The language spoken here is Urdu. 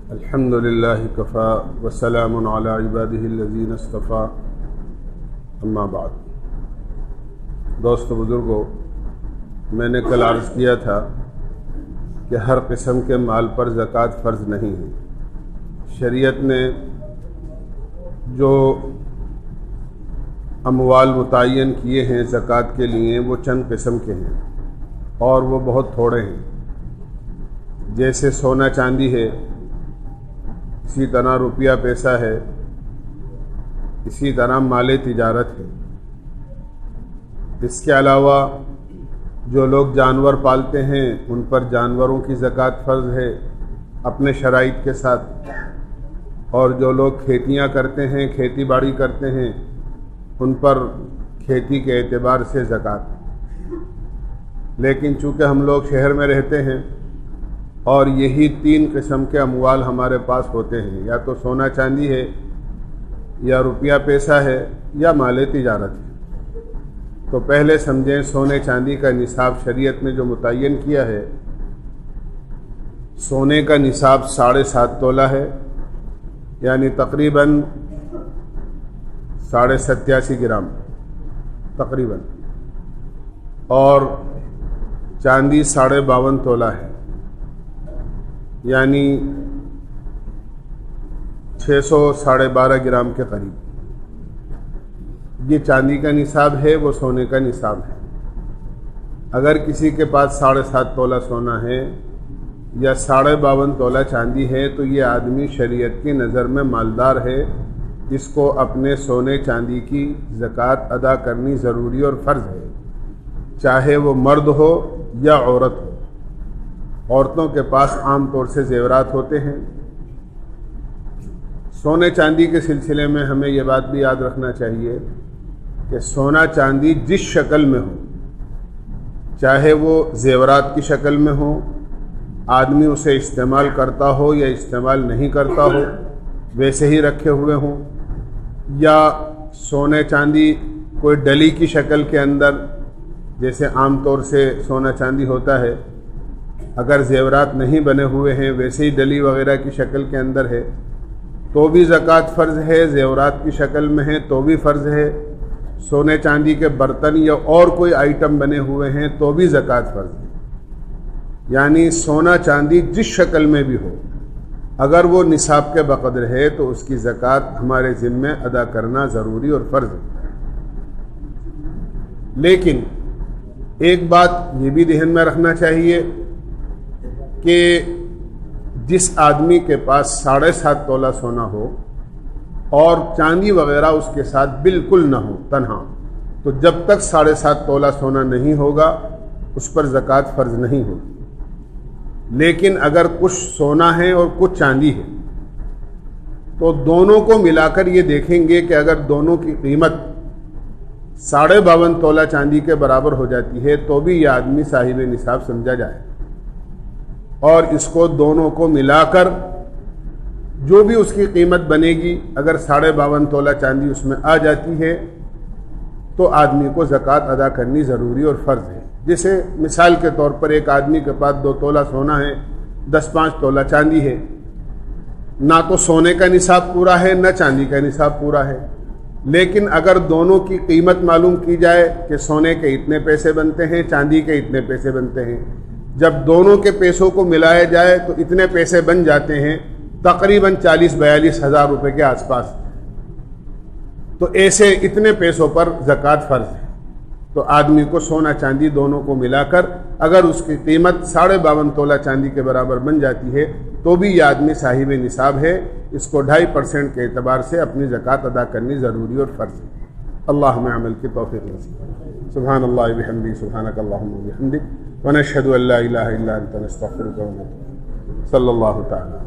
الحمد للہ کفا وسلام علی عبادہ الذین اصطفیٰ، اما بعد۔ دوست بزرگوں، میں نے کل عرض کیا تھا کہ ہر قسم کے مال پر زکوٰۃ فرض نہیں ہے۔ شریعت نے جو اموال متعین کیے ہیں زکوٰۃ کے لیے وہ چند قسم کے ہیں اور وہ بہت تھوڑے ہیں، جیسے سونا چاندی ہے، اسی طرح روپیہ پیسہ ہے، اسی طرح مال تجارت ہے۔ اس کے علاوہ جو لوگ جانور پالتے ہیں ان پر جانوروں کی زکوٰۃ فرض ہے اپنے شرائط کے ساتھ، اور جو لوگ کھیتیاں کرتے ہیں، کھیتی باڑی کرتے ہیں، ان پر کھیتی کے اعتبار سے زکوٰۃ۔ لیکن چونکہ ہم لوگ شہر میں رہتے ہیں اور یہی تین قسم کے اموال ہمارے پاس ہوتے ہیں، یا تو سونا چاندی ہے، یا روپیہ پیسہ ہے، یا مال تجارت ہے، تو پہلے سمجھیں سونے چاندی کا نصاب شریعت نے جو متعین کیا ہے، سونے کا نصاب 7.5 تولہ ہے، یعنی تقریباً 87.5 گرام تقریباً، اور چاندی 52.5 تولہ ہے، یعنی 612 گرام کے قریب۔ یہ چاندی کا نصاب ہے، وہ سونے کا نصاب ہے۔ اگر کسی کے پاس 7.5 تولہ سونا ہے یا 52.5 تولہ چاندی ہے تو یہ آدمی شریعت کی نظر میں مالدار ہے، اس کو اپنے سونے چاندی کی زکوٰۃ ادا کرنی ضروری اور فرض ہے، چاہے وہ مرد ہو یا عورت ہو۔ عورتوں کے پاس عام طور سے زیورات ہوتے ہیں۔ سونے چاندی کے سلسلے میں ہمیں یہ بات بھی یاد رکھنا چاہیے کہ سونا چاندی جس شکل میں ہو، چاہے وہ زیورات کی شکل میں ہو، آدمی اسے استعمال کرتا ہو یا استعمال نہیں کرتا ہو، ویسے ہی رکھے ہوئے ہوں، یا سونے چاندی کوئی ڈلی کی شکل کے اندر، جیسے عام طور سے سونا چاندی ہوتا ہے، اگر زیورات نہیں بنے ہوئے ہیں ویسے ہی ڈلی وغیرہ کی شکل کے اندر ہے تو بھی زکوٰۃ فرض ہے، زیورات کی شکل میں ہے تو بھی فرض ہے، سونے چاندی کے برتن یا اور کوئی آئٹم بنے ہوئے ہیں تو بھی زکوٰۃ فرض ہے۔ یعنی سونا چاندی جس شکل میں بھی ہو، اگر وہ نصاب کے بقدر ہے تو اس کی زکوٰۃ ہمارے ذمے ادا کرنا ضروری اور فرض ہے۔ لیکن ایک بات یہ بھی ذہن میں رکھنا چاہیے کہ جس آدمی کے پاس 7.5 تولہ سونا ہو اور چاندی وغیرہ اس کے ساتھ بالکل نہ ہو، تنہا، تو جب تک 7.5 تولہ سونا نہیں ہوگا اس پر زکوٰۃ فرض نہیں ہوگی۔ لیکن اگر کچھ سونا ہے اور کچھ چاندی ہے تو دونوں کو ملا کر یہ دیکھیں گے کہ اگر دونوں کی قیمت 52.5 تولہ چاندی کے برابر ہو جاتی ہے تو بھی یہ آدمی صاحب نصاب سمجھا جائے، اور اس کو دونوں کو ملا کر جو بھی اس کی قیمت بنے گی، اگر 52.5 تولہ چاندی اس میں آ جاتی ہے تو آدمی کو زکوٰۃ ادا کرنی ضروری اور فرض ہے۔ جیسے مثال کے طور پر ایک آدمی کے پاس 2 تولہ سونا ہے، 10.5 تولہ چاندی ہے، نہ تو سونے کا نصاب پورا ہے نہ چاندی کا نصاب پورا ہے، لیکن اگر دونوں کی قیمت معلوم کی جائے کہ سونے کے اتنے پیسے بنتے ہیں، چاندی کے اتنے پیسے بنتے ہیں، جب دونوں کے پیسوں کو ملایا جائے تو اتنے پیسے بن جاتے ہیں تقریباً 40-42 ہزار روپے کے آس پاس، تو ایسے اتنے پیسوں پر زکوٰۃ فرض ہے۔ تو آدمی کو سونا چاندی دونوں کو ملا کر اگر اس کی قیمت 52.5 تولہ چاندی کے برابر بن جاتی ہے تو بھی یہ آدمی صاحب نصاب ہے، اس کو 2.5% کے اعتبار سے اپنی زکوٰۃ ادا کرنی ضروری اور فرض ہے۔ اللہ ہمیں عمل کی توفیق نصیب۔ سبحان اللہ بحمدہ، سبحانک اللہم وبحمدک، ونشہد ان لا الہ الا انت نستغفرک ونتوب الیک۔ صلی اللہ تعالی